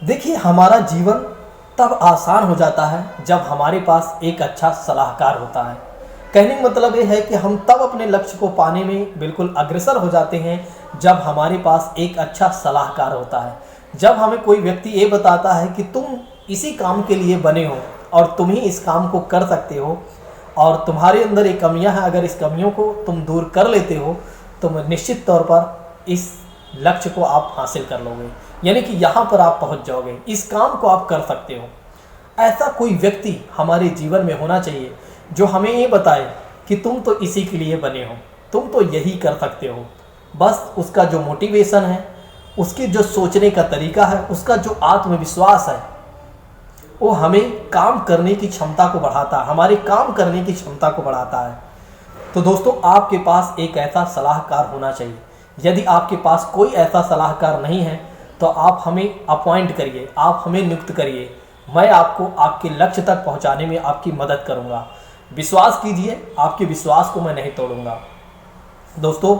देखिए, हमारा जीवन तब आसान हो जाता है जब हमारे पास एक अच्छा सलाहकार होता है। कहने का मतलब ये है कि हम तब अपने लक्ष्य को पाने में बिल्कुल अग्रसर हो जाते हैं जब हमारे पास एक अच्छा सलाहकार होता है। जब हमें कोई व्यक्ति ये बताता है कि तुम इसी काम के लिए बने हो और तुम ही इस काम को कर सकते हो और तुम्हारे अंदर एक कमियां हैं, अगर इस कमियों को तुम दूर कर लेते हो तो निश्चित तौर पर इस लक्ष्य को आप हासिल कर लोगे, यानी कि यहाँ पर आप पहुँच जाओगे, इस काम को आप कर सकते हो। ऐसा कोई व्यक्ति हमारे जीवन में होना चाहिए जो हमें ये बताए कि तुम तो इसी के लिए बने हो, तुम तो यही कर सकते हो। बस उसका जो मोटिवेशन है, उसके जो सोचने का तरीका है, उसका जो आत्मविश्वास है, वो हमें काम करने की क्षमता को बढ़ाता है, हमारे काम करने की क्षमता को बढ़ाता है। तो दोस्तों, आपके पास एक ऐसा सलाहकार होना चाहिए। यदि आपके पास कोई ऐसा सलाहकार नहीं है तो आप हमें अपॉइंट करिए, आप हमें नियुक्त करिए। मैं आपको आपके लक्ष्य तक पहुंचाने में आपकी मदद करूंगा। विश्वास कीजिए, आपके विश्वास को मैं नहीं तोड़ूंगा। दोस्तों,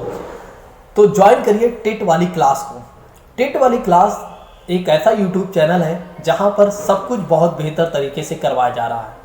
तो ज्वाइन करिए टेट वाली क्लास को। टेट वाली क्लास एक ऐसा यूट्यूब चैनल है जहां पर सब कुछ बहुत बेहतर तरीके से करवाया जा रहा है।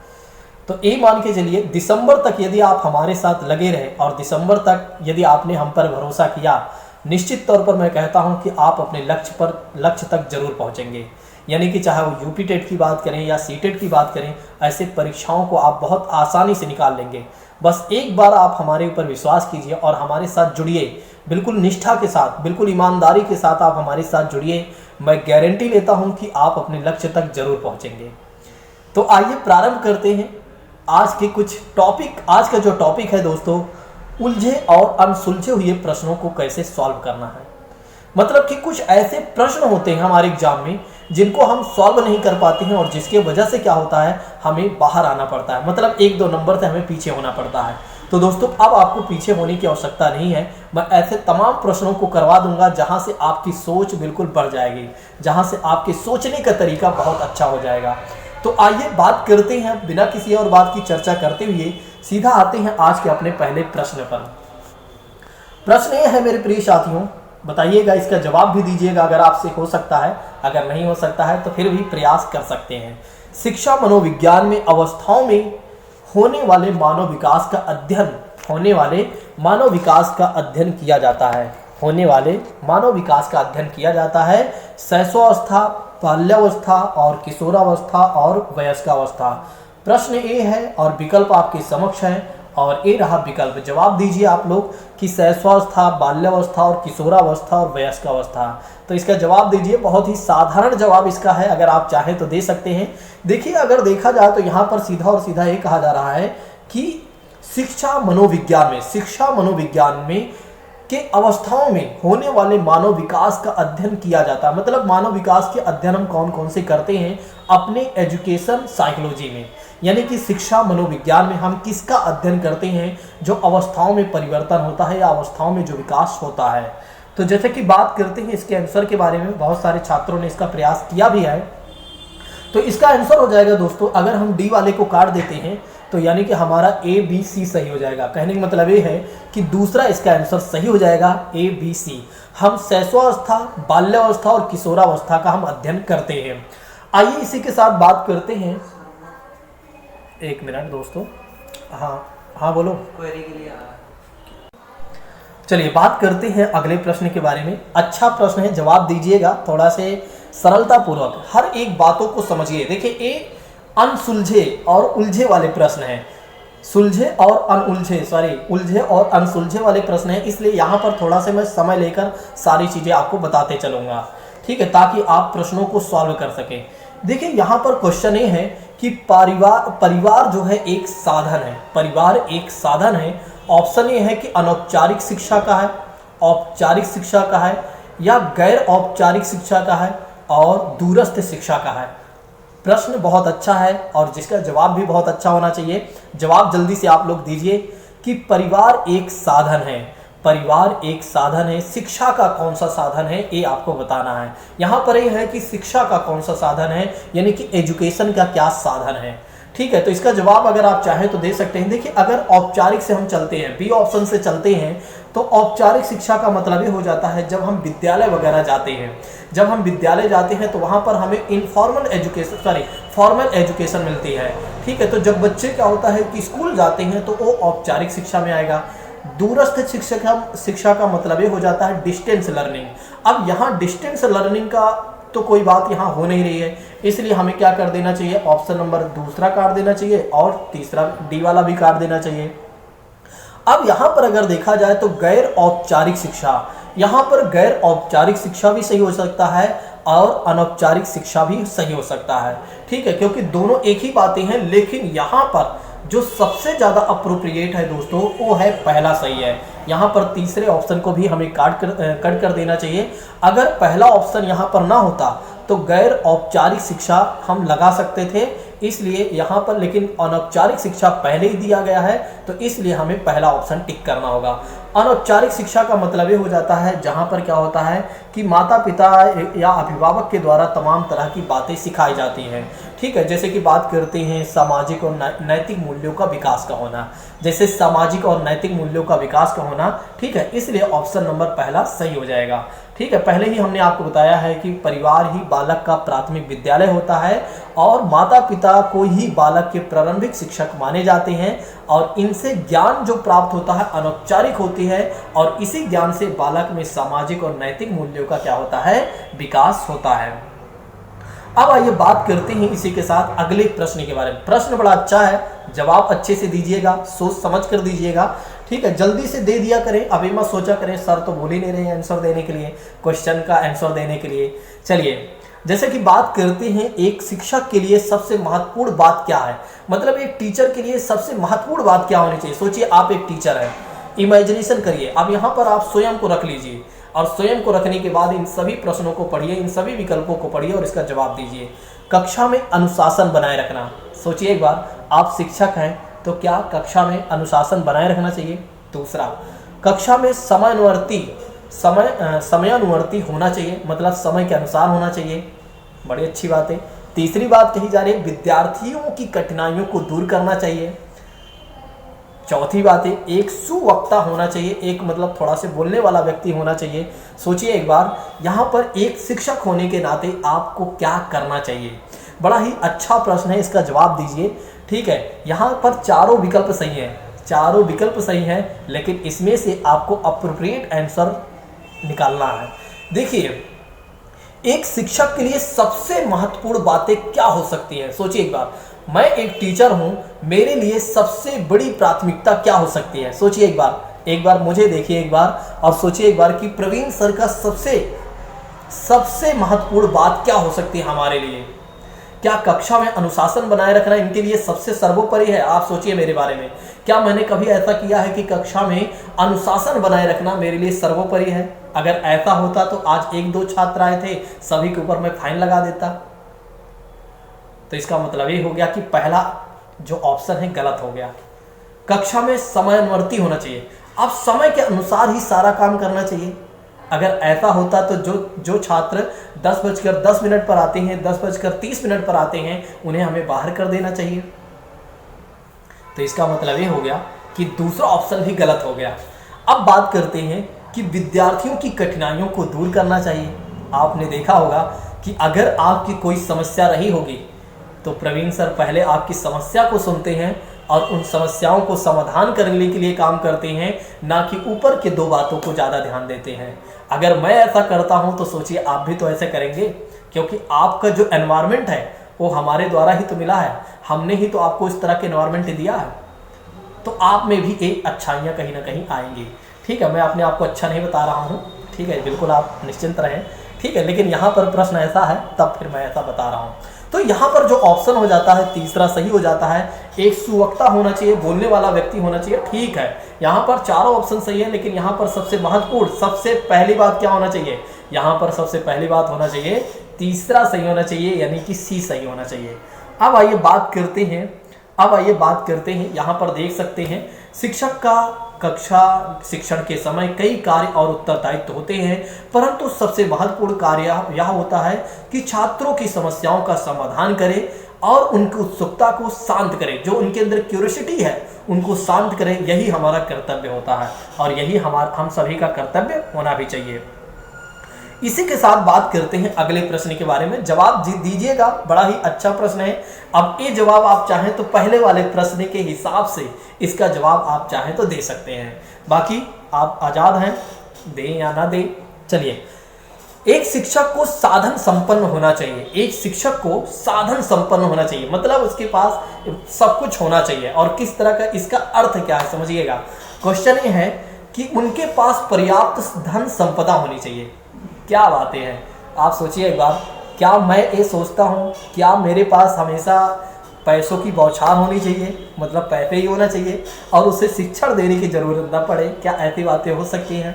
तो ये मान के चलिए, दिसंबर तक यदि आप हमारे साथ लगे रहे और दिसंबर तक यदि आपने हम पर भरोसा किया, निश्चित तौर पर मैं कहता हूं कि आप अपने लक्ष्य तक जरूर पहुंचेंगे। यानी कि चाहे वो यूपी टेट की बात करें या सी टेट की बात करें, ऐसे परीक्षाओं को आप बहुत आसानी से निकाल लेंगे। बस एक बार आप हमारे ऊपर विश्वास कीजिए और हमारे साथ जुड़िए, बिल्कुल निष्ठा के साथ, बिल्कुल ईमानदारी के साथ आप हमारे साथ जुड़िए। मैं गारंटी लेता हूं कि आप अपने लक्ष्य तक जरूर पहुंचेंगे। तो आइए प्रारंभ करते हैं आज के कुछ टॉपिक। आज का जो टॉपिक है दोस्तों, उलझे और अनसुलझे हुए प्रश्नों को कैसे सॉल्व करना है। मतलब कि कुछ ऐसे प्रश्न होते हैं हमारे एग्जाम में जिनको हम सॉल्व नहीं कर पाते हैं और जिसके वजह से क्या होता है, हमें बाहर आना पड़ता है, मतलब 1-2 नंबर से हमें पीछे होना पड़ता है। तो दोस्तों, अब आपको पीछे होने की आवश्यकता नहीं है। मैं ऐसे तमाम प्रश्नों को करवा दूंगा जहां से आपकी सोच बिल्कुल बढ़ जाएगी, जहां से आपके सोचने का तरीका बहुत अच्छा हो जाएगा। तो आइए बात करते हैं, बिना किसी और बात की चर्चा करते हुए सीधा आते हैं आज के अपने पहले प्रश्न पर। प्रश्न ये है मेरे प्रिय साथियों, बताइएगा, इसका जवाब भी दीजिएगा अगर आपसे हो सकता है, अगर नहीं हो सकता है तो फिर भी प्रयास कर सकते हैं। शिक्षा मनोविज्ञान में अवस्थाओं में होने वाले मानव विकास का अध्ययन किया जाता है। होने वाले मानव विकास का अध्ययन किया जाता है शैशवावस्था, बाल्यावस्था और किशोरावस्था और वयस्कावस्था। प्रश्न ए है और विकल्प आपके समक्ष है और ए रहा विकल्प। जवाब दीजिए आप लोग कि शैशवावस्था, बाल्यावस्था और किशोरावस्था और वयस्कावस्था। तो इसका जवाब दीजिए। बहुत ही साधारण जवाब इसका है, अगर आप चाहें तो दे सकते हैं। देखिए, अगर देखा जाए तो यहाँ पर सीधा और सीधा ये कहा जा रहा है कि शिक्षा मनोविज्ञान में के अवस्थाओं में होने वाले मानव विकास का अध्ययन किया जाता है। मतलब मानव विकास के अध्ययन हम कौन कौन से करते हैं अपने एजुकेशन साइकोलॉजी में, यानी कि शिक्षा मनोविज्ञान में हम किसका अध्ययन करते हैं, जो अवस्थाओं में परिवर्तन होता है या अवस्थाओं में जो विकास होता है। तो जैसे कि बात करते हैं इसके आंसर के बारे में, बहुत सारे छात्रों ने इसका प्रयास किया भी है। तो इसका आंसर हो जाएगा दोस्तों, अगर हम डी वाले को काट देते हैं तो यानी कि हमारा ए बी सी सही हो जाएगा। कहने का मतलब ये है कि दूसरा इसका आंसर सही हो जाएगा, ए बी सी। हम शैशवावस्था, बाल्यावस्था और किशोरावस्था का हम अध्ययन करते हैं। आइए इसी के साथ बात करते हैं। एक मिनट दोस्तों, हाँ बोलो। क्वेरी के लिए चलिए बात करते हैं अगले प्रश्न के बारे में। अच्छा प्रश्न है, जवाब दीजिएगा थोड़ा से सरलता पूर्वक, हर एक बातों को समझिए। देखिए, ये अनसुलझे और उलझे वाले प्रश्न हैं। उलझे और अनसुलझे वाले प्रश्न हैं, इसलिए यहाँ पर थोड़ा सा मैं समय लेकर सारी चीज़ें आपको बताते चलूँगा, ठीक है, ताकि आप प्रश्नों को सॉल्व कर सकें। देखिए, यहाँ पर क्वेश्चन ये है कि परिवार जो है एक साधन है। परिवार एक साधन है। ऑप्शन ये है कि अनौपचारिक शिक्षा का है, औपचारिक शिक्षा का है या गैर औपचारिक शिक्षा का है और दूरस्थ शिक्षा का है। प्रश्न बहुत अच्छा है और जिसका जवाब भी बहुत अच्छा होना चाहिए। जवाब जल्दी से आप लोग दीजिए कि परिवार एक साधन है। परिवार एक साधन है। शिक्षा का कौन सा साधन है ये आपको बताना है। यहाँ पर यह है कि शिक्षा का कौन सा साधन है, यानी कि एजुकेशन का क्या साधन है, ठीक है, तो इसका जवाब अगर आप चाहें तो दे सकते हैं। देखिए, अगर औपचारिक से हम चलते हैं, बी ऑप्शन से चलते हैं, तो औपचारिक शिक्षा का मतलब ये हो जाता है जब हम विद्यालय वगैरह जाते हैं। जब हम विद्यालय जाते हैं तो वहाँ पर हमें फॉर्मल एजुकेशन मिलती है। ठीक है, तो जब बच्चे क्या होता है कि स्कूल जाते हैं तो वो औपचारिक शिक्षा में आएगा। दूरस्थ शिक्षा का मतलब ये हो जाता है डिस्टेंस लर्निंग। अब यहाँ डिस्टेंस लर्निंग का तो कोई बात यहाँ हो नहीं रही है, इसलिए हमें क्या कर देना चाहिए, ऑप्शन नंबर दूसरा काट देना चाहिए और तीसरा डी वाला भी काट देना चाहिए। अब यहाँ पर अगर देखा जाए तो गैर औपचारिक शिक्षा, यहाँ पर गैर औपचारिक शिक्षा भी सही हो सकता है और अनौपचारिक शिक्षा भी सही हो सकता है। ठीक है, क्योंकि दोनों एक ही बातें हैं, लेकिन यहाँ पर जो सबसे ज़्यादा अप्रोप्रिएट है दोस्तों वो है पहला सही है। यहाँ पर तीसरे ऑप्शन को भी हमें कट कर देना चाहिए। अगर पहला ऑप्शन यहाँ पर ना होता तो गैर औपचारिक शिक्षा हम लगा सकते थे, इसलिए यहाँ पर, लेकिन अनौपचारिक शिक्षा पहले ही दिया गया है तो इसलिए हमें पहला ऑप्शन टिक करना होगा। अनौपचारिक शिक्षा का मतलब ये हो जाता है जहाँ पर क्या होता है कि माता पिता या अभिभावक के द्वारा तमाम तरह की बातें सिखाई जाती हैं। ठीक है, जैसे कि बात करते हैं सामाजिक और नैतिक मूल्यों का विकास का होना, जैसे सामाजिक और नैतिक मूल्यों का विकास का होना। ठीक है, इसलिए ऑप्शन नंबर पहला सही हो जाएगा। ठीक है, पहले ही हमने आपको बताया है कि परिवार ही बालक का प्राथमिक विद्यालय होता है और माता पिता को ही बालक के प्रारंभिक शिक्षक माने जाते हैं और इनसे ज्ञान जो प्राप्त होता है अनौपचारिक होती है और इसी ज्ञान से बालक में सामाजिक और नैतिक मूल्यों का क्या होता है, विकास होता है। अब आइए बात करते हैं इसी के साथ अगले प्रश्न के बारे में। प्रश्न बड़ा अच्छा है, जवाब अच्छे से दीजिएगा, सोच समझ कर दीजिएगा। ठीक है, जल्दी से दे दिया करें, अभी मत सोचा करें सर तो बोल ही नहीं रहे हैं आंसर देने के लिए, क्वेश्चन का आंसर देने के लिए। चलिए, जैसे कि बात करते हैं एक शिक्षक के लिए सबसे महत्वपूर्ण बात क्या है, मतलब एक टीचर के लिए सबसे महत्वपूर्ण बात क्या होनी चाहिए। सोचिए आप एक टीचर हैं, इमेजिनेशन करिए, अब यहाँ पर आप स्वयं को रख लीजिए और स्वयं को रखने के बाद इन सभी प्रश्नों को पढ़िए, इन सभी विकल्पों को पढ़िए और इसका जवाब दीजिए। कक्षा में अनुशासन बनाए रखना, सोचिए एक बार, आप शिक्षक हैं तो क्या कक्षा में अनुशासन बनाए रखना चाहिए। दूसरा, कक्षा में समयानुवर्ती होना चाहिए, मतलब समय के अनुसार होना चाहिए, बड़ी अच्छी बात है। तीसरी बात कही जा रही है विद्यार्थियों की कठिनाइयों को दूर करना चाहिए। चौथी बात है एक सुवक्ता होना चाहिए, एक मतलब थोड़ा से बोलने वाला व्यक्ति होना चाहिए। सोचिए एक बार, यहाँ पर एक शिक्षक होने के नाते आपको क्या करना चाहिए। बड़ा ही अच्छा प्रश्न है, इसका जवाब दीजिए। ठीक है, यहाँ पर चारों विकल्प सही हैं, चारों विकल्प सही हैं, लेकिन इसमें से आपको अप्रोप्रिएट आंसर निकालना है। देखिए, एक शिक्षक के लिए सबसे महत्वपूर्ण बातें क्या हो सकती हैं। सोचिए एक बार, मैं एक टीचर हूं, मेरे लिए सबसे बड़ी प्राथमिकता क्या हो सकती है। सोचिए एक बार मुझे देखिए एक बार और सोचिए एक बार कि प्रवीण सर का सबसे महत्वपूर्ण बात क्या हो सकती है हमारे लिए। क्या कक्षा में अनुशासन बनाए रखना इनके लिए सबसे सर्वोपरि है। आप सोचिए मेरे बारे में, क्या मैंने कभी ऐसा किया है कि कक्षा में अनुशासन बनाए रखना मेरे लिए सर्वोपरि है। अगर ऐसा होता तो आज एक दो छात्र आए थे, सभी के ऊपर मैं फाइन लगा देता। तो इसका मतलब ये हो गया कि पहला जो ऑप्शन है गलत हो गया। कक्षा में समयानुवर्ती होना चाहिए, अब समय के अनुसार ही सारा काम करना चाहिए। अगर ऐसा होता तो जो छात्र 10:10 पर आते हैं, 10:30 पर आते हैं, उन्हें हमें बाहर कर देना चाहिए। तो इसका मतलब ये हो गया कि दूसरा ऑप्शन भी गलत हो गया। अब बात करते हैं कि विद्यार्थियों की कठिनाइयों को दूर करना चाहिए। आपने देखा होगा कि अगर आपकी कोई समस्या रही होगी तो प्रवीण सर पहले आपकी समस्या को सुनते हैं और उन समस्याओं को समाधान करने के लिए काम करते हैं, ना कि ऊपर के दो बातों को ज़्यादा ध्यान देते हैं। अगर मैं ऐसा करता हूं तो सोचिए आप भी तो ऐसे करेंगे, क्योंकि आपका जो एनवायरनमेंट है वो हमारे द्वारा ही तो मिला है, हमने ही तो आपको इस तरह के एनवायरनमेंट दिया है। तो आप में भी एक अच्छाइयाँ कहीं ना कहीं आएंगी। ठीक है, मैं अपने आप को अच्छा नहीं बता रहा हूँ, ठीक है, बिल्कुल आप निश्चिंत रहें। ठीक है, लेकिन यहाँ पर प्रश्न ऐसा है तब फिर मैं ऐसा बता रहा हूँ। तो यहाँ पर जो ऑप्शन हो जाता है तीसरा सही हो जाता है, एक सुवक्ता होना चाहिए, बोलने वाला व्यक्ति होना चाहिए। ठीक है, यहाँ पर चारों ऑप्शन सही है, लेकिन यहाँ पर सबसे महत्वपूर्ण सबसे पहली बात क्या होना चाहिए, यहाँ पर सबसे पहली बात होना चाहिए तीसरा सही होना चाहिए, यानी कि सी सही होना चाहिए। अब आइए बात करते हैं यहाँ पर देख सकते हैं शिक्षक का कक्षा शिक्षण के समय कई कार्य और उत्तरदायित्व होते हैं, परंतु सबसे महत्वपूर्ण कार्य यह होता है कि छात्रों की समस्याओं का समाधान करे और उनकी उत्सुकता को शांत करें, जो उनके अंदर क्यूरियोसिटी है उनको शांत करें। यही हमारा कर्तव्य होता है और यही हम सभी का कर्तव्य होना भी चाहिए। इसी के साथ बात करते हैं अगले प्रश्न के बारे में। जवाब दीजिएगा, बड़ा ही अच्छा प्रश्न है। अब ये जवाब आप चाहें तो पहले वाले प्रश्न के हिसाब से इसका जवाब आप चाहें तो दे सकते हैं, बाकी आप आज़ाद हैं, दें या ना दें। चलिए, एक शिक्षक को साधन संपन्न होना चाहिए। एक शिक्षक को साधन संपन्न होना चाहिए मतलब उसके पास सब कुछ होना चाहिए। और किस तरह का, इसका अर्थ क्या है समझिएगा। क्वेश्चन ये है कि उनके पास पर्याप्त धन संपदा होनी चाहिए। क्या बातें हैं, आप सोचिए एक बार। क्या मैं ये सोचता हूँ, क्या मेरे पास हमेशा पैसों की बौछार होनी चाहिए, मतलब पैसे ही होना चाहिए और उसे शिक्षण देने की जरूरत न पड़े? क्या ऐसी बातें हो सकती हैं?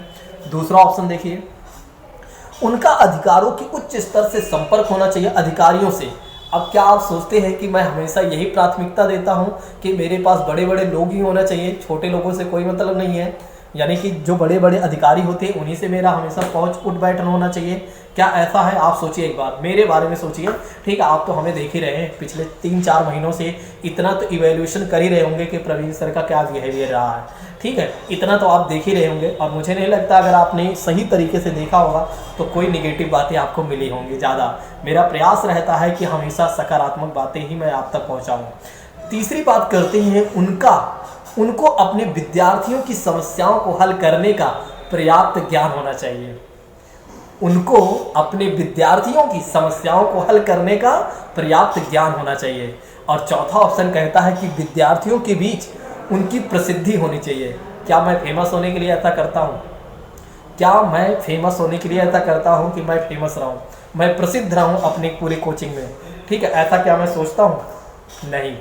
दूसरा ऑप्शन देखिए, उनका अधिकारों की उच्च स्तर से संपर्क होना चाहिए, अधिकारियों से। अब क्या आप सोचते हैं कि मैं हमेशा यही प्राथमिकता देता हूं कि मेरे पास बड़े बड़े लोग ही होना चाहिए, छोटे लोगों से कोई मतलब नहीं है, यानी कि जो बड़े बड़े अधिकारी होते हैं उन्हीं से मेरा हमेशा पहुंच उठ बैठना होना चाहिए? क्या ऐसा है? आप सोचिए एक बार, मेरे बारे में सोचिए। ठीक है, आप तो हमें देख ही रहे हैं पिछले 3-4 महीनों से, इतना तो इवैल्यूएशन कर ही रहे होंगे कि प्रवीण सर का क्या बिहेवियर रहा है। ठीक है, इतना तो आप देख ही रहे होंगे और मुझे नहीं लगता अगर आपने सही तरीके से देखा होगा तो कोई निगेटिव बातें आपको मिली होंगी ज़्यादा। मेरा प्रयास रहता है कि हमेशा सकारात्मक बातें ही मैं आप तक पहुँचाऊँ। तीसरी बात करते हैं, उनको अपने विद्यार्थियों की समस्याओं को हल करने का पर्याप्त ज्ञान होना चाहिए। उनको अपने विद्यार्थियों की समस्याओं को हल करने का पर्याप्त ज्ञान होना चाहिए। और चौथा ऑप्शन कहता है कि विद्यार्थियों के बीच उनकी प्रसिद्धि होनी चाहिए। क्या मैं फेमस होने के लिए ऐसा करता हूँ? क्या मैं फेमस होने के लिए ऐसा करता हूँ कि मैं फेमस रहूँ, मैं प्रसिद्ध रहूँ अपनी पूरी कोचिंग में? ठीक है, ऐसा क्या मैं सोचता हूँ? नहीं।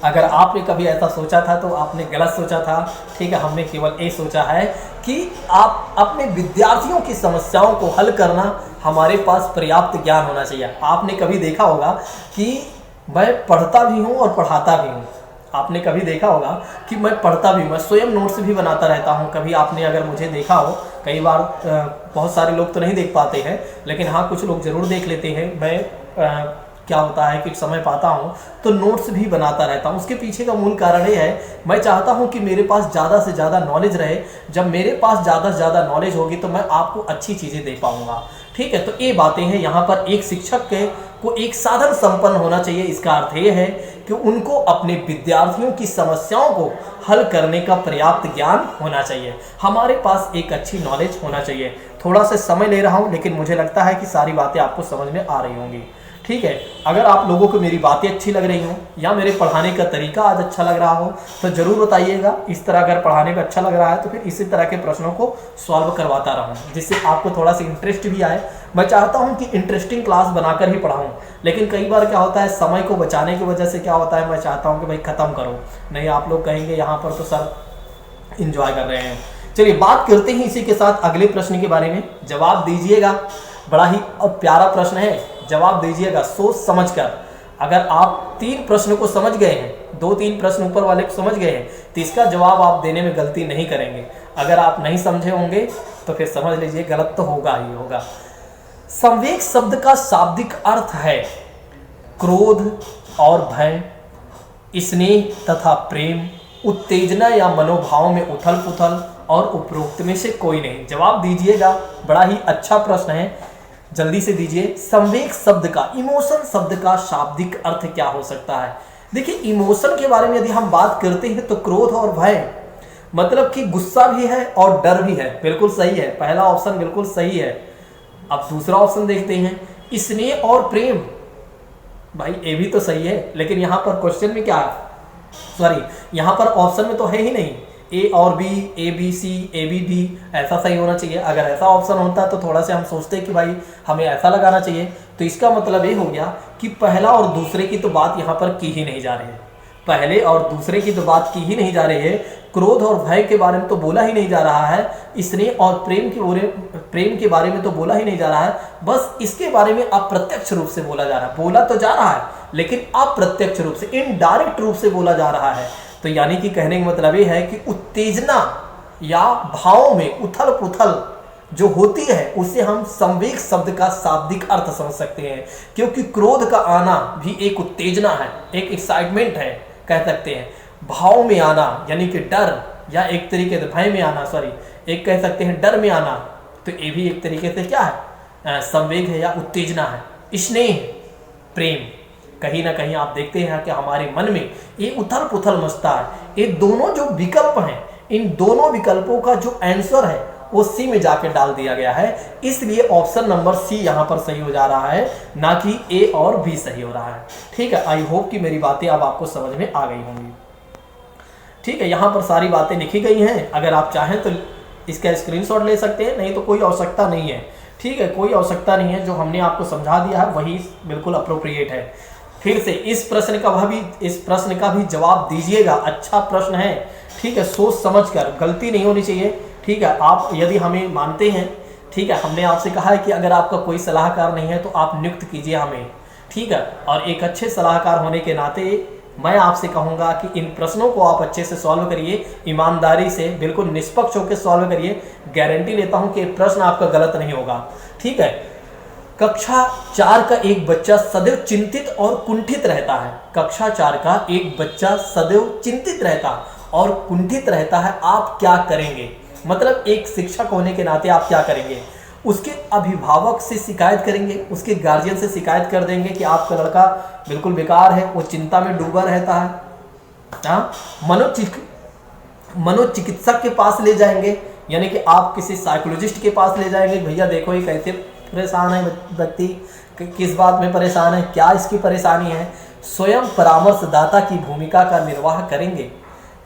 अगर आपने कभी ऐसा सोचा था तो आपने गलत सोचा था। ठीक है, हमने केवल ये सोचा है कि आप अपने विद्यार्थियों की समस्याओं को हल करना, हमारे पास पर्याप्त ज्ञान होना चाहिए। आपने कभी देखा होगा कि मैं पढ़ता भी हूँ और पढ़ाता भी हूँ। आपने कभी देखा होगा कि मैं पढ़ता भी हूँ, मैं स्वयं नोट्स भी बनाता रहता हूँ। कभी आपने अगर मुझे देखा हो, कई बार बहुत सारे लोग तो नहीं देख पाते हैं, लेकिन हाँ कुछ लोग ज़रूर देख लेते हैं। मैं क्या होता है कि समय पाता हूँ तो नोट्स भी बनाता रहता हूँ। उसके पीछे का मूल कारण ये है, मैं चाहता हूँ कि मेरे पास ज़्यादा से ज़्यादा नॉलेज रहे। जब मेरे पास ज़्यादा से ज़्यादा नॉलेज होगी तो मैं आपको अच्छी चीज़ें दे पाऊँगा। ठीक है, तो ये बातें हैं। यहाँ पर एक शिक्षक को एक साधन संपन्न होना चाहिए। इसका अर्थ ये है कि उनको अपने विद्यार्थियों की समस्याओं को हल करने का पर्याप्त ज्ञान होना चाहिए। हमारे पास एक अच्छी नॉलेज होना चाहिए। थोड़ा सा समय ले रहा हूँ, लेकिन मुझे लगता है कि सारी बातें आपको समझ में आ रही होंगी। ठीक है, अगर आप लोगों को मेरी बातें अच्छी लग रही हों या मेरे पढ़ाने का तरीका आज अच्छा लग रहा हो तो ज़रूर बताइएगा। इस तरह अगर पढ़ाने में अच्छा लग रहा है तो फिर इसी तरह के प्रश्नों को सॉल्व करवाता रहूं, जिससे आपको थोड़ा सा इंटरेस्ट भी आए। मैं चाहता हूं कि इंटरेस्टिंग क्लास बनाकर ही पढ़ाऊं, लेकिन कई बार क्या होता है, समय को बचाने की वजह से क्या होता है, मैं चाहता हूँ कि भाई ख़त्म करो, नहीं आप लोग कहेंगे यहाँ पर तो सर इंजॉय कर रहे हैं। चलिए बात करते हैं इसी के साथ अगले प्रश्न के बारे में। जवाब दीजिएगा, बड़ा ही प्यारा प्रश्न है, जवाब दीजिएगा सोच समझकर। अगर आप 3 प्रश्न को समझ गए हैं, 2-3 प्रश्न ऊपर वाले को समझ गए हैं, तो इसका जवाब आप देने में गलती नहीं करेंगे। अगर आप नहीं समझे होंगे तो फिर समझ लीजिए गलत तो होगा ही होगा। संवेग शब्द का शाब्दिक अर्थ है क्रोध और भय, स्नेह तथा प्रेम, उत्तेजना या मनोभाव में उथल पुथल और उपरोक्त में से कोई नहीं। जवाब दीजिएगा, बड़ा ही अच्छा प्रश्न है, जल्दी से दीजिए। संवेग शब्द का, इमोशन शब्द का शाब्दिक अर्थ क्या हो सकता है? देखिए, इमोशन के बारे में यदि हम बात करते हैं तो क्रोध और भय मतलब कि गुस्सा भी है और डर भी है। बिल्कुल सही है, पहला ऑप्शन बिल्कुल सही है। अब दूसरा ऑप्शन देखते हैं, स्नेह और प्रेम। भाई ये भी तो सही है, लेकिन यहाँ पर क्वेश्चन में क्या है, सॉरी यहाँ पर ऑप्शन में तो है ही नहीं ए और B, A B C, A B D, ऐसा सही होना चाहिए। अगर ऐसा ऑप्शन होता तो थोड़ा सा हम सोचते कि भाई हमें ऐसा लगाना चाहिए। तो इसका मतलब ये हो गया कि पहला और दूसरे की तो बात यहाँ पर की ही नहीं जा रही है, पहले और दूसरे की तो बात की ही नहीं जा रही है, क्रोध और भय के बारे में तो बोला ही नहीं जा रहा है, स्नेह और प्रेम के बारे में तो बोला ही नहीं जा रहा है। बस इसके बारे में अप्रत्यक्ष रूप से बोला जा रहा है। बोला तो जा रहा है लेकिन अप्रत्यक्ष रूप से, इनडायरेक्ट रूप से बोला जा रहा है। तो यानी कि कहने का मतलब ये है कि उत्तेजना या भावों में उथल पुथल जो होती है उसे हम संवेग शब्द का शाब्दिक अर्थ समझ सकते हैं, क्योंकि क्रोध का आना भी एक उत्तेजना है, एक एक्साइटमेंट है कह सकते हैं। भाव में आना यानी कि डर, या एक तरीके से भय में आना, सॉरी एक कह सकते हैं डर में आना, तो ये भी एक तरीके से क्या है, संवेग है या उत्तेजना है। स्नेह, प्रेम, कहीं ना कहीं आप देखते हैं कि हमारे मन में ये उथल पुथल मचता है। ये दोनों जो विकल्प हैं, इन दोनों विकल्पों का जो आंसर है वो सी में जाके डाल दिया गया है, इसलिए ऑप्शन नंबर सी यहाँ पर सही हो जा रहा है, ना कि ए और बी सही हो रहा है। ठीक है, आई होप कि मेरी बातें अब आपको समझ में आ गई होंगी। ठीक है, यहाँ पर सारी बातें लिखी गई हैं, अगर आप चाहें तो इसका स्क्रीनशॉट ले सकते हैं, नहीं तो कोई आवश्यकता नहीं है। ठीक है, कोई आवश्यकता नहीं है, जो हमने आपको समझा दिया है वही बिल्कुल अप्रोप्रिएट है। फिर से इस प्रश्न का भी जवाब दीजिएगा, अच्छा प्रश्न है। ठीक है, सोच समझकर, गलती नहीं होनी चाहिए। ठीक है, आप यदि हमें मानते हैं, ठीक है, हमने आपसे कहा है कि अगर आपका कोई सलाहकार नहीं है तो आप नियुक्त कीजिए हमें। ठीक है, और एक अच्छे सलाहकार होने के नाते मैं आपसे कहूँगा कि इन प्रश्नों को आप अच्छे से सॉल्व करिए, ईमानदारी से, बिल्कुल निष्पक्ष होकर सॉल्व करिए। गारंटी लेता हूँ कि प्रश्न आपका गलत नहीं होगा। ठीक है, कक्षा 4 का एक बच्चा सदैव चिंतित और कुंठित रहता है। कक्षा 4 का एक बच्चा सदैव चिंतित रहता और कुंठित रहता है, आप क्या करेंगे? मतलब एक शिक्षक होने के नाते आप क्या करेंगे? उसके अभिभावक से शिकायत करेंगे, उसके गार्जियन से शिकायत कर देंगे कि आपका लड़का बिल्कुल बेकार है, वो चिंता में डूबा रहता है। हाँ, मनोचिकित्सक के पास ले जाएंगे, यानी कि आप किसी साइकोलॉजिस्ट के पास ले जाएंगे, भैया देखो ये कैसे परेशान है व्यक्ति, किस बात में परेशान है, क्या इसकी परेशानी है। स्वयं परामर्शदाता की भूमिका का निर्वाह करेंगे,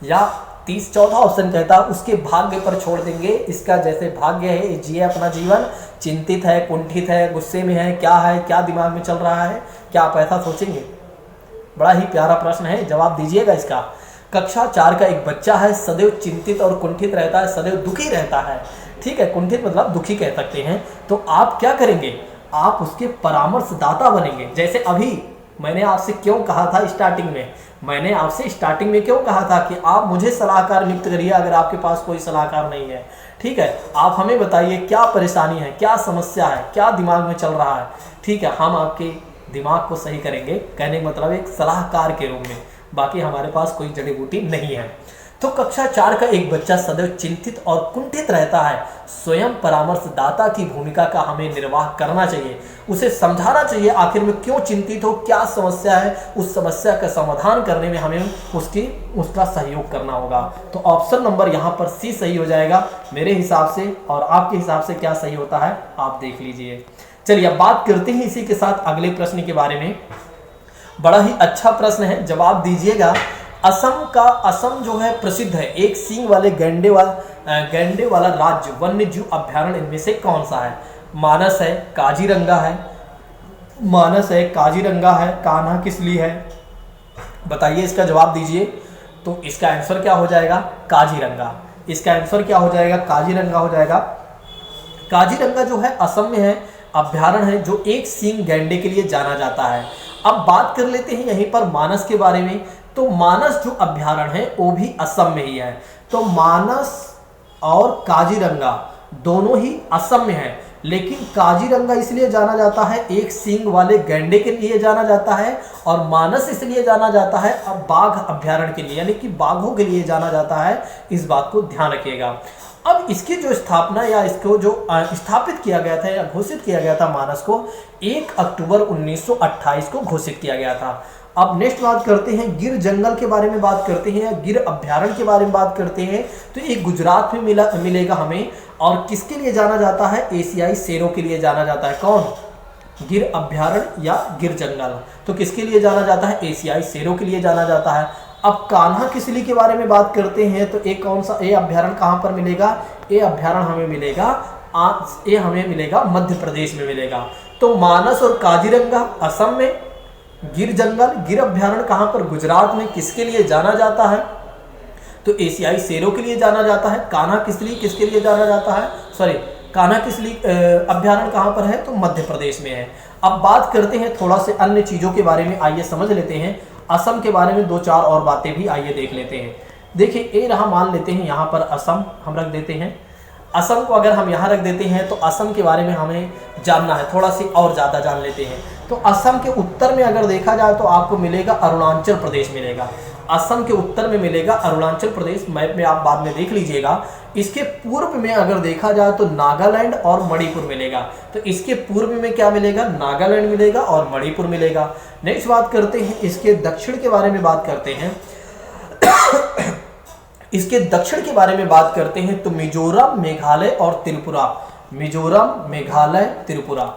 या 30-14 ऑप्शन कहता है उसके भाग्य पर छोड़ देंगे। इसका जैसे भाग्य है, जिए अपना जीवन, चिंतित है, कुंठित है, गुस्से में है, क्या दिमाग में चल रहा है, क्या आप ऐसा सोचेंगे? बड़ा ही प्यारा प्रश्न है, जवाब दीजिएगा इसका। कक्षा 4 का एक बच्चा है, सदैव चिंतित और कुंठित रहता है, सदैव दुखी रहता है। ठीक है, कुंठित मतलब दुखी कह सकते हैं। तो आप क्या करेंगे? आप उसके परामर्शदाता बनेंगे। जैसे अभी मैंने आपसे क्यों कहा था स्टार्टिंग में क्यों कहा था कि आप मुझे सलाहकार नियुक्त करिए अगर आपके पास कोई सलाहकार नहीं है। ठीक है, आप हमें बताइए क्या परेशानी है, क्या समस्या है, क्या दिमाग में चल रहा है। ठीक है, हम आपके दिमाग को सही करेंगे, कहने का मतलब एक सलाहकार के रूप में। बाकी हमारे पास कोई जड़ी बूटी नहीं है। तो कक्षा 4 का एक बच्चा सदैव चिंतित और कुंठित रहता है, स्वयं परामर्शदाता की भूमिका का हमें निर्वाह करना चाहिए, उसे समझाना चाहिए आखिर में क्यों चिंतित हो, क्या समस्या है, उस समस्या का समाधान करने में हमें उसका सहयोग करना होगा। तो ऑप्शन नंबर यहाँ पर सी सही हो जाएगा मेरे हिसाब से, और आपके हिसाब से क्या सही होता है आप देख लीजिए। चलिए अब बात करते हैं इसी के साथ अगले प्रश्न के बारे में। बड़ा ही अच्छा प्रश्न है, जवाब दीजिएगा। असम जो है प्रसिद्ध है एक सींग वाले गैंडे वाला राज्य वन्य जीव अभ्यारण्य इनमें से कौन सा है? मानस है, काजीरंगा है, कान्हा किसली है? बताइए, इसका जवाब दीजिए। तो इसका आंसर क्या हो जाएगा? काजीरंगा। इसका आंसर क्या हो जाएगा? काजीरंगा हो जाएगा। काजीरंगा जो है असम में है, अभ्यारण्य है जो एक सींग गैंडे के लिए जाना जाता है। अब बात कर लेते हैं यहीं पर मानस के बारे में। तो मानस जो अभ्यारण्य है वो भी असम में ही है। तो मानस और काजीरंगा दोनों ही असम में है, लेकिन काजीरंगा इसलिए जाना जाता है एक सींग वाले गैंडे के लिए जाना जाता है, और मानस इसलिए जाना जाता है अब बाघ अभ्यारण्य के लिए, यानी कि बाघों के लिए जाना जाता है। इस बात को ध्यान रखिएगा। अब इसकी जो स्थापना या इसको जो स्थापित किया गया था या घोषित किया गया था मानस को 1 अक्टूबर 1928 को घोषित किया गया था। अब नेक्स्ट बात करते हैं गिर जंगल के बारे में, बात करते हैं या गिर अभ्यारण्य के बारे में बात करते हैं। तो ये गुजरात में मिलेगा हमें, और किसके लिए जाना जाता है? एशियाई शेरों के लिए जाना जाता है। कौन? गिर अभ्यारण्य या गिर जंगल। तो किसके लिए जाना जाता है? एशियाई शेरों के लिए जाना जाता है। अब कान्हा किसली के बारे में बात करते हैं, तो एक कौन सा ए अभ्यारण्य कहाँ पर मिलेगा? ए अभ्यारण्य हमें मिलेगा मध्य प्रदेश में मिलेगा। तो मानस और काजीरंगा असम में, गिर जंगल गिर अभ्यारण्य कहाँ पर? गुजरात में। किसके लिए जाना जाता है? तो एशियाई शेरों के लिए जाना जाता है। कान्हा किसली किसके लिए जाना जाता है? कान्हा किसली अभ्यारण्य कहाँ पर है? तो मध्य प्रदेश में है। अब बात करते हैं थोड़ा से अन्य चीज़ों के बारे में, आइए समझ लेते हैं। असम के बारे में 2-4 और बातें भी आइए देख लेते हैं। देखिए, ए रहा, मान लेते हैं यहाँ पर असम हम रख देते हैं। असम को अगर हम यहाँ रख देते हैं तो असम के बारे में हमें जानना है, थोड़ा सी और ज़्यादा जान लेते हैं। तो असम के उत्तर में अगर देखा जाए तो आपको मिलेगा अरुणाचल प्रदेश मिलेगा। असम के उत्तर में मिलेगा अरुणाचल प्रदेश, मैप में आप बाद में देख लीजिएगा। इसके पूर्व में अगर देखा जाए तो नागालैंड और मणिपुर मिलेगा। तो इसके पूर्व में क्या मिलेगा, नागालैंड मिलेगा और मणिपुर मिलेगा। नेक्स्ट बात करते हैं इसके दक्षिण के बारे में बात करते हैं। इसके दक्षिण के बारे में बात करते हैं तो मिजोरम, मेघालय और त्रिपुरा। मिजोरम, मेघालय, त्रिपुरा,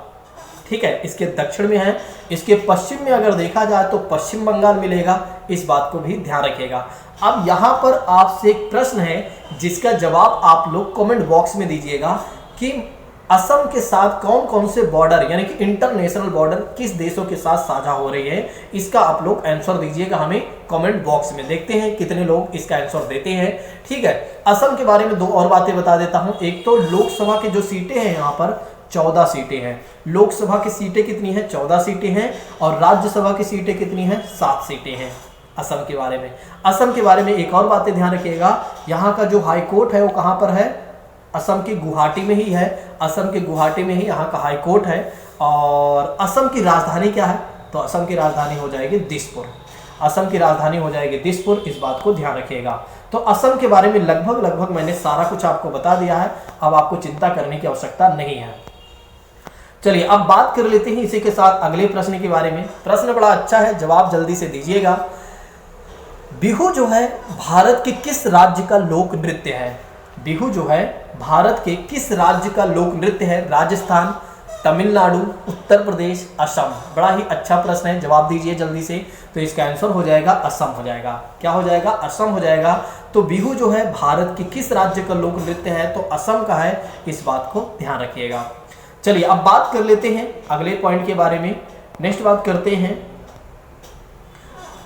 ठीक है, इसके दक्षिण में है। इसके पश्चिम में अगर देखा जाए तो पश्चिम बंगाल मिलेगा, इस बात को भी ध्यान रखिएगा। अब यहाँ पर आपसे एक प्रश्न है जिसका जवाब आप लोग कमेंट बॉक्स में दीजिएगा कि असम के साथ कौन कौन से बॉर्डर यानी कि इंटरनेशनल बॉर्डर किस देशों के साथ साझा हो रही है। इसका आप लोग आंसर दीजिएगा हमें कमेंट बॉक्स में। देखते हैं कितने लोग इसका आंसर देते हैं। ठीक है, असम के बारे में दो और बातें बता देता हूं। एक तो लोकसभा के जो सीटें हैं यहाँ पर 14 सीटें हैं। लोकसभा की सीटें कितनी हैं, 14 सीटें हैं। और राज्यसभा की सीटें कितनी हैं, 7 सीटें हैं। असम के बारे में, असम के बारे में एक और बातें ध्यान रखिएगा, यहाँ का जो हाई कोर्ट है वो कहाँ पर है, असम की गुवाहाटी में ही है। असम के गुवाहाटी में ही यहाँ का हाई कोर्ट है। और असम की राजधानी क्या है, तो असम की राजधानी हो जाएगी दिसपुर। असम की राजधानी हो जाएगी दिसपुर, इस बात को ध्यान रखिएगा। तो असम के बारे में लगभग मैंने सारा कुछ आपको बता दिया है। अब आपको चिंता करने की आवश्यकता नहीं है। चलिए अब बात कर लेते हैं इसी के साथ अगले प्रश्न के बारे में। प्रश्न बड़ा अच्छा है, जवाब जल्दी से दीजिएगा। बिहू जो है भारत के किस राज्य का लोक नृत्य है। बिहू जो है भारत के किस राज्य का लोक नृत्य है। राजस्थान, तमिलनाडु, उत्तर प्रदेश, असम। बड़ा ही अच्छा प्रश्न है, जवाब दीजिए जल्दी से। तो इसका आंसर हो जाएगा असम हो जाएगा। क्या हो जाएगा, असम हो जाएगा। तो बिहू जो है भारत के किस राज्य का लोक नृत्य है, तो असम का है, इस बात को ध्यान रखिएगा। चलिए अब बात कर लेते हैं अगले पॉइंट के बारे में। नेक्स्ट बात करते हैं,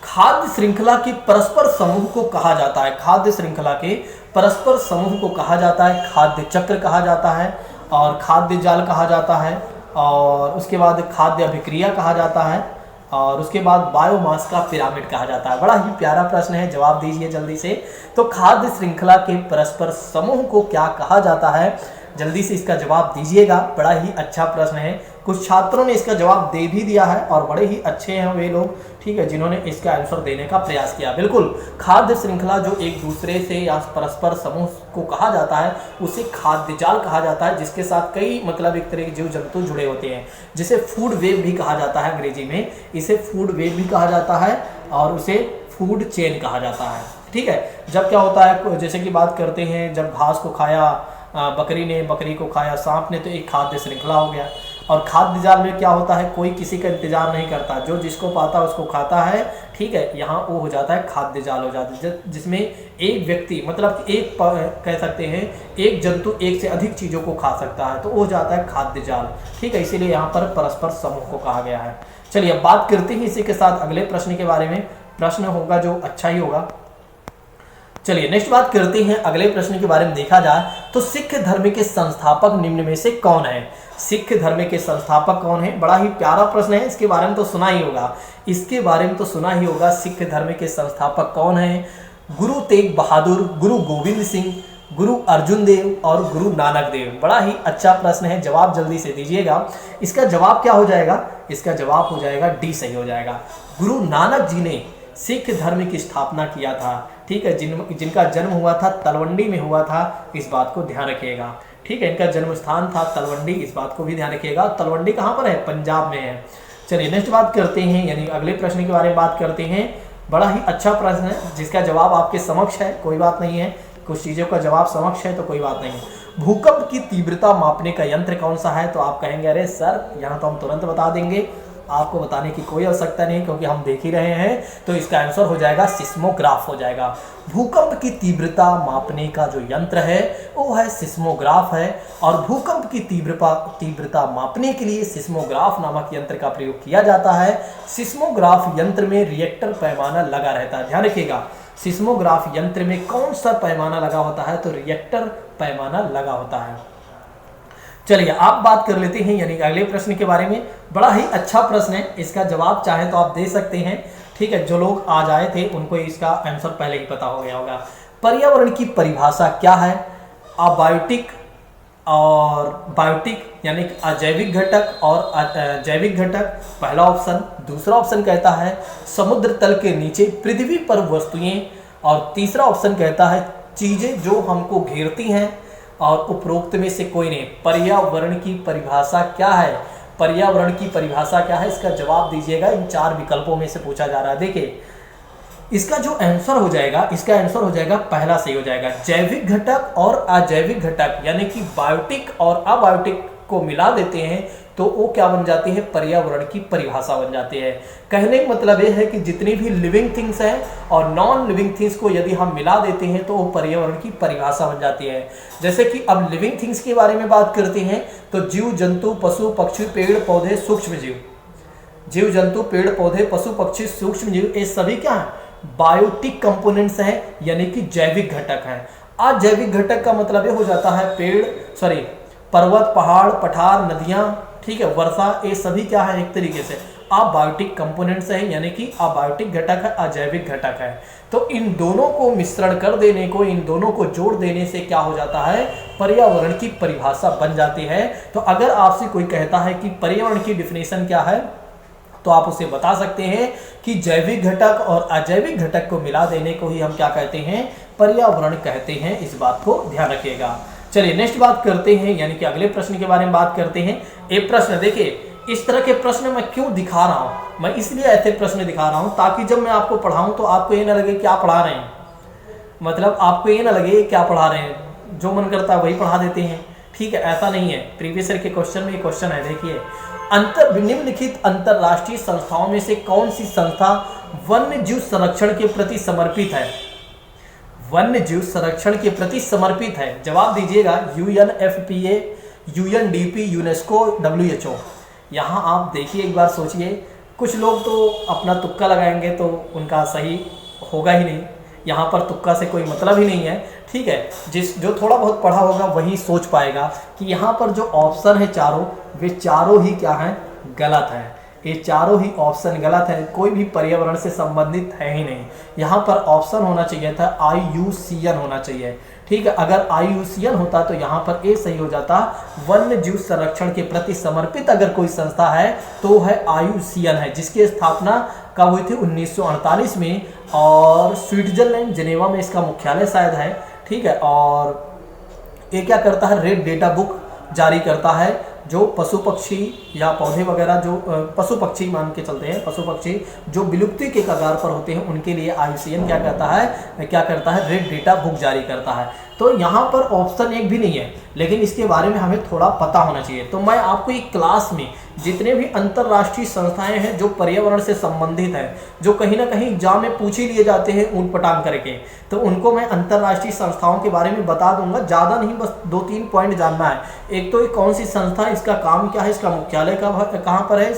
खाद्य श्रृंखला के परस्पर समूह को कहा जाता है। खाद्य श्रृंखला के परस्पर समूह को कहा जाता है खाद्य चक्र कहा जाता है, और खाद्य जाल कहा जाता है, और उसके बाद खाद्य अभिक्रिया कहा जाता है, और उसके बाद बायोमास का पिरामिड कहा जाता है। बड़ा ही प्यारा प्रश्न है, जवाब दीजिए जल्दी से। तो खाद्य श्रृंखला के परस्पर समूह को क्या कहा जाता है, जल्दी से इसका जवाब दीजिएगा। बड़ा ही अच्छा प्रश्न है, कुछ छात्रों ने इसका जवाब दे भी दिया है और बड़े ही अच्छे हैं वे लोग, ठीक है, जिन्होंने इसका आंसर देने का प्रयास किया। बिल्कुल, खाद्य श्रृंखला जो एक दूसरे से या परस्पर समूह को कहा जाता है उसे खाद्य जाल कहा जाता है, जिसके साथ कई मतलब एक तरह के जीव जंतु जुड़े होते हैं, जिसे फूड वेब भी कहा जाता है अंग्रेजी में। इसे फूड वेब भी कहा जाता है और उसे फूड चेन कहा जाता है। ठीक है, जब क्या होता है, जैसे कि बात करते हैं, जब घास को खाया बकरी ने, बकरी को खाया सांप ने, तो एक खाद्य श्रृंखला हो गया। और खाद्य जाल में क्या होता है, कोई किसी का इंतजार नहीं करता, जो जिसको पाता उसको खाता है। ठीक है, यहाँ वो हो जाता है खाद्य जाल हो जाता है, जिसमें एक व्यक्ति मतलब एक कह सकते हैं एक जंतु एक से अधिक चीज़ों को खा सकता है, तो वो हो जाता है खाद्य जाल। ठीक है, इसीलिए यहाँ पर परस्पर समूह को कहा गया है। चलिए अब बात करते हैं इसी के साथ अगले प्रश्न के बारे में। प्रश्न होगा जो अच्छा ही होगा। चलिए नेक्स्ट बात करते हैं अगले प्रश्न के बारे में। देखा जाए तो सिख धर्म के संस्थापक निम्न में से कौन है। सिख धर्म के संस्थापक कौन है, बड़ा ही प्यारा प्रश्न है, इसके बारे में तो सुना ही होगा, इसके बारे में तो सुना ही होगा। सिख धर्म के संस्थापक कौन है, गुरु तेग बहादुर, गुरु गोविंद सिंह, गुरु अर्जुन देव और गुरु नानक देव। बड़ा ही अच्छा प्रश्न है, जवाब जल्दी से दीजिएगा। इसका जवाब क्या हो जाएगा, इसका जवाब हो जाएगा डी, सही हो जाएगा। गुरु नानक जी ने सिख धर्म की स्थापना किया था। ठीक है, जिनका जन्म हुआ था तलवंडी में हुआ था, इस बात को ध्यान रखिएगा। ठीक है, इनका जन्म स्थान था तलवंडी, इस बात को भी ध्यान रखिएगा। तलवंडी कहाँ पर है, पंजाब में है। चलिए नेक्स्ट बात करते हैं, यानी अगले प्रश्न के बारे में बात करते हैं। बड़ा ही अच्छा प्रश्न है, जिसका जवाब आपके समक्ष है, कोई बात नहीं है, कुछ चीज़ों का जवाब समक्ष है तो कोई बात नहीं है। भूकंप की तीव्रता मापने का यंत्र कौन सा है, तो आप कहेंगे अरे सर यहाँ तो हम तुरंत बता देंगे, आपको बताने की कोई आवश्यकता नहीं क्योंकि हम देख ही रहे हैं। तो इसका आंसर हो जाएगा सिस्मोग्राफ हो जाएगा। भूकंप की तीव्रता मापने का जो यंत्र है वो है सिस्मोग्राफ है, और भूकंप की तीव्रता मापने के लिए सिस्मोग्राफ नामक यंत्र का प्रयोग किया जाता है। सिस्मोग्राफ यंत्र में रिएक्टर पैमाना लगा रहता है, ध्यान रखिएगा। सिस्मोग्राफ यंत्र में कौन सा पैमाना लगा होता है, तो रिएक्टर पैमाना लगा होता है। चलिए आप बात कर लेते हैं यानी अगले प्रश्न के बारे में। बड़ा ही अच्छा प्रश्न है, इसका जवाब चाहे तो आप दे सकते हैं। ठीक है, जो लोग आज आए थे उनको इसका आंसर पहले ही पता हो गया होगा। पर्यावरण की परिभाषा क्या है, अबायोटिक और बायोटिक यानी कि अजैविक घटक और जैविक घटक, पहला ऑप्शन। दूसरा ऑप्शन कहता है समुद्र तल के नीचे पृथ्वी पर वस्तुएं, और तीसरा ऑप्शन कहता है चीजें जो हमको घेरती हैं, और उपरोक्त में से कोई नहीं। पर्यावरण की परिभाषा क्या है? पर्यावरण की परिभाषा क्या है, इसका जवाब दीजिएगा। इन 4 विकल्पों में से पूछा जा रहा है। देखिए इसका जो आंसर हो जाएगा, इसका आंसर हो जाएगा पहला सही हो जाएगा। जैविक घटक और अजैविक घटक यानी कि बायोटिक और अबायोटिक को मिला देते हैं तो वो क्या बन जाती है? पर्यावरण की परिभाषा बन जाती है। कहने का मतलब ये है कि जितनी भी लिविंग थिंग्स हैं और नॉन लिविंग थिंग्स को यदि हम मिला देते हैं तो वो पर्यावरण की परिभाषा बन जाती है। जैसे कि अब लिविंग थिंग्स के बारे में बात करते हैं तो जीव जंतु, पशु पक्षी, पेड़ पौधे, सूक्ष्म जीव। जीव जंतु, पेड़ पौधे, पशु पक्षी, सूक्ष्म जीव, ये सभी क्या है? बायोटिक कंपोनेंट्स हैं यानी कि जैविक घटक हैं। अजैविक घटक का मतलब ये हो जाता है पर्वत, पहाड़, पठार, नदियां, ठीक है, वर्षा, ये सभी क्या है? एक तरीके से अबायोटिक कंपोनेंट्स हैं यानी कि अबायोटिक घटक है, अजैविक घटक है। तो इन दोनों को मिश्रण कर देने को, इन दोनों को जोड़ देने से क्या हो जाता है? पर्यावरण की परिभाषा बन जाती है। तो अगर आपसे कोई कहता है कि पर्यावरण की डिफिनेशन क्या है तो आप उसे बता सकते हैं कि जैविक घटक और अजैविक घटक को मिला देने को ही हम क्या कहते हैं? पर्यावरण कहते हैं। इस बात को ध्यान रखिएगा। चलिए नेक्स्ट बात करते हैं, यानी कि अगले प्रश्न के बारे में बात करते हैं। एक प्रश्न देखिए, इस तरह के प्रश्न मैं क्यों दिखा रहा हूं? मैं इसलिए ऐसे प्रश्न दिखा रहा हूं ताकि जब मैं आपको पढ़ाऊं तो आपको ये ना लगे क्या पढ़ा रहे हैं, मतलब आपको ये ना लगे क्या पढ़ा रहे हैं, जो मन करता है वही पढ़ा देते हैं। ठीक है, ऐसा नहीं है। प्रीवियस ईयर के क्वेश्चन में ये क्वेश्चन है, देखिए, निम्नलिखित अंतरराष्ट्रीय संस्थाओं में से कौन सी संस्था वन्य जीव संरक्षण के प्रति समर्पित है? वन्य जीव संरक्षण के प्रति समर्पित है। जवाब दीजिएगा। UNFPA, UNDP, UNESCO, WHO। यहाँ आप देखिए, एक बार सोचिए। कुछ लोग तो अपना तुक्का लगाएंगे तो उनका सही होगा ही नहीं। यहाँ पर तुक्का से कोई मतलब ही नहीं है। ठीक है, जो थोड़ा बहुत पढ़ा होगा वही सोच पाएगा कि यहाँ पर जो ऑप्शन है चारों, वे चारों ही क्या हैं? गलत है। ये चारों ही ऑप्शन गलत है। कोई भी पर्यावरण से संबंधित है ही नहीं। यहाँ पर ऑप्शन होना चाहिए था IUCN होना चाहिए। ठीक है, अगर IUCN होता तो यहाँ पर ए सही हो जाता। वन्य जीव संरक्षण के प्रति समर्पित अगर कोई संस्था है तो है IUCN है, जिसकी स्थापना कब हुई थी? 1948 में, और स्विट्जरलैंड जेनेवा में इसका मुख्यालय शायद है। ठीक है, और ये क्या करता है? रेड डेटा बुक जारी करता है। जो पशु पक्षी या पौधे वगैरह, जो पशु पक्षी मान के चलते हैं, पशु पक्षी जो विलुप्ति के कगार पर होते हैं, उनके लिए IUCN क्या करता है? रेड डेटा बुक जारी करता है। तो यहाँ पर ऑप्शन एक भी नहीं है, लेकिन इसके बारे में हमें थोड़ा पता होना चाहिए। तो मैं आपको एक क्लास में जितने भी अंतर्राष्ट्रीय संस्थाएं हैं जो पर्यावरण से संबंधित हैं, जो कहीं ना कहीं एग्जाम में पूछ ही लिए जाते हैं ऊट पटांग करके, तो उनको मैं अंतर्राष्ट्रीय संस्थाओं के बारे में बता दूंगा। ज़्यादा नहीं, बस 2-3 पॉइंट जानना है। एक तो ये कौन सी संस्था है, इसका काम क्या है, इसका मुख्यालय कहाँ पर है,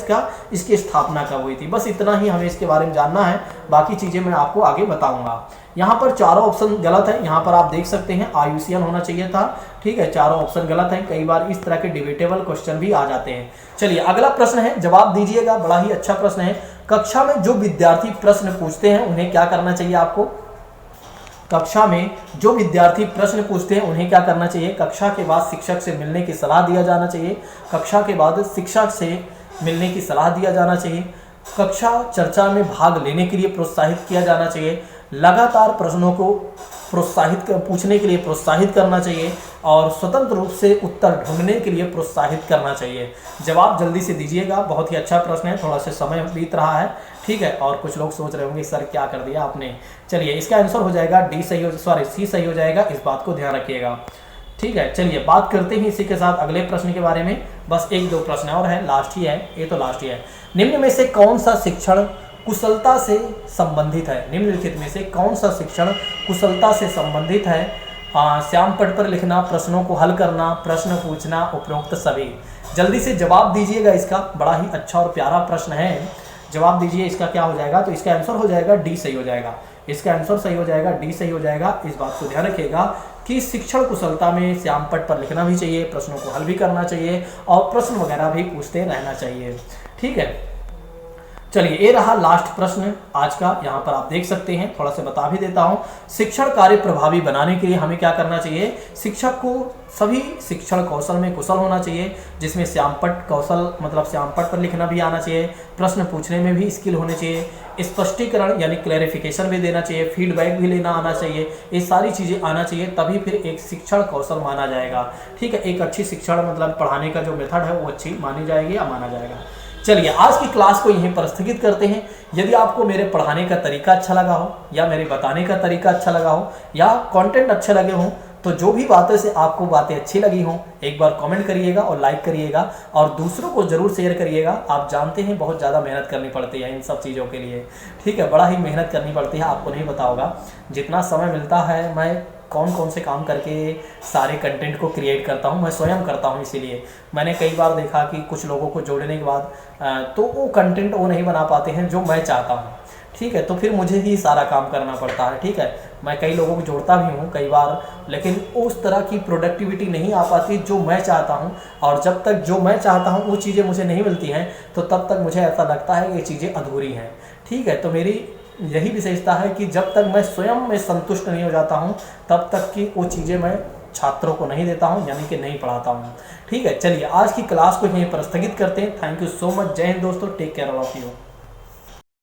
इसकी स्थापना कब हुई थी, बस इतना ही हमें इसके बारे में जानना है। बाकी चीज़ें मैं आपको आगे बताऊँगा। यहाँ पर चारों ऑप्शन गलत है। यहाँ पर आप देख सकते हैं IUCN होना चाहिए था। ठीक है, चारों ऑप्शन गलत हैं। कई बार इस तरह के डिबेटेबल क्वेश्चन भी आ जाते हैं। चलिए अगला प्रश्न है, जवाब दीजिएगा। बड़ा ही अच्छा प्रश्न है। कक्षा में जो विद्यार्थी प्रश्न पूछते हैं उन्हें क्या करना चाहिए? आपको कक्षा में जो विद्यार्थी प्रश्न पूछते हैं उन्हें क्या करना चाहिए? कक्षा के बाद शिक्षक से मिलने की सलाह दिया जाना चाहिए। कक्षा के बाद शिक्षक से मिलने की सलाह दिया जाना चाहिए। कक्षा चर्चा में भाग लेने के लिए प्रोत्साहित किया जाना चाहिए। लगातार प्रश्नों को पूछने के लिए प्रोत्साहित करना चाहिए, और स्वतंत्र रूप से उत्तर ढूंढने के लिए प्रोत्साहित करना चाहिए। जवाब जल्दी से दीजिएगा। बहुत ही अच्छा प्रश्न है, थोड़ा सा समय बीत रहा है। ठीक है, और कुछ लोग सोच रहे होंगे सर क्या कर दिया आपने। चलिए इसका आंसर हो जाएगा सी सही हो जाएगा। इस बात को ध्यान रखिएगा। ठीक है, चलिए बात करते हैं इसी के साथ अगले प्रश्न के बारे में। बस 1-2 प्रश्न और है, लास्ट ही है, ये तो लास्ट ही है। निम्न में से कौन सा शिक्षण कुशलता से संबंधित है? निम्नलिखित में से कौन सा शिक्षण कुशलता से संबंधित है? श्याम पट पर लिखना, प्रश्नों को हल करना, प्रश्न पूछना, उपरोक्त सभी। जल्दी से जवाब दीजिएगा। इसका बड़ा ही अच्छा और प्यारा प्रश्न है। जवाब दीजिए, इसका क्या हो जाएगा? तो इसका आंसर हो जाएगा डी सही हो जाएगा। इसका आंसर सही हो जाएगा, डी सही हो जाएगा। इस बात को ध्यान रखिएगा कि शिक्षण कुशलता में श्याम पट पर लिखना भी चाहिए, प्रश्नों को हल भी करना चाहिए, और प्रश्न वगैरह भी पूछते रहना चाहिए। ठीक है, चलिए, ये रहा लास्ट प्रश्न आज का। यहाँ पर आप देख सकते हैं, थोड़ा सा बता भी देता हूँ। शिक्षण कार्य प्रभावी बनाने के लिए हमें क्या करना चाहिए? शिक्षक को सभी शिक्षण कौशल में कुशल होना चाहिए, जिसमें श्यामपट्ट कौशल मतलब श्यामपट्ट पर लिखना भी आना चाहिए, प्रश्न पूछने में भी स्किल होने चाहिए, स्पष्टीकरण यानी क्लैरिफिकेशन भी देना चाहिए, फीडबैक भी लेना आना चाहिए। ये सारी चीज़ें आना चाहिए, तभी फिर एक शिक्षण कौशल माना जाएगा। ठीक है, एक अच्छी शिक्षण मतलब पढ़ाने का जो मेथड है वो अच्छी मानी जाएगी या माना जाएगा। चलिए, आज की क्लास को यहीं पर स्थगित करते हैं। यदि आपको मेरे पढ़ाने का तरीका अच्छा लगा हो, या मेरे बताने का तरीका अच्छा लगा हो, या कंटेंट अच्छे लगे हों, तो जो भी बातें से आपको बातें अच्छी लगी हों, एक बार कमेंट करिएगा और लाइक करिएगा, और दूसरों को ज़रूर शेयर करिएगा। आप जानते हैं बहुत ज़्यादा मेहनत करनी पड़ती है इन सब चीज़ों के लिए। ठीक है, बड़ा ही मेहनत करनी पड़ती है, आपको नहीं पता होगा। जितना समय मिलता है मैं कौन कौन से काम करके सारे कंटेंट को क्रिएट करता हूँ, मैं स्वयं करता हूँ। इसीलिए मैंने कई बार देखा कि कुछ लोगों को जोड़ने के बाद तो वो कंटेंट वो नहीं बना पाते हैं जो मैं चाहता हूँ। ठीक है, तो फिर मुझे ही सारा काम करना पड़ता है। ठीक है, मैं कई लोगों को जोड़ता भी हूँ कई बार, लेकिन उस तरह की प्रोडक्टिविटी नहीं आ पाती जो मैं चाहता हूँ। और जब तक जो मैं चाहता हूँ वो चीज़ें मुझे नहीं मिलती हैं, तो तब तक मुझे ऐसा लगता है कि ये चीज़ें अधूरी हैं। ठीक है, तो मेरी यही विशेषता है कि जब तक मैं स्वयं में संतुष्ट नहीं हो जाता हूँ, तब तक की वो चीज़ें मैं छात्रों को नहीं देता हूँ, यानी कि नहीं पढ़ाता हूँ। ठीक है, चलिए आज की क्लास को यहीं पर स्थगित करते हैं। Thank you so much. जय हिंद दोस्तों, take care all of you.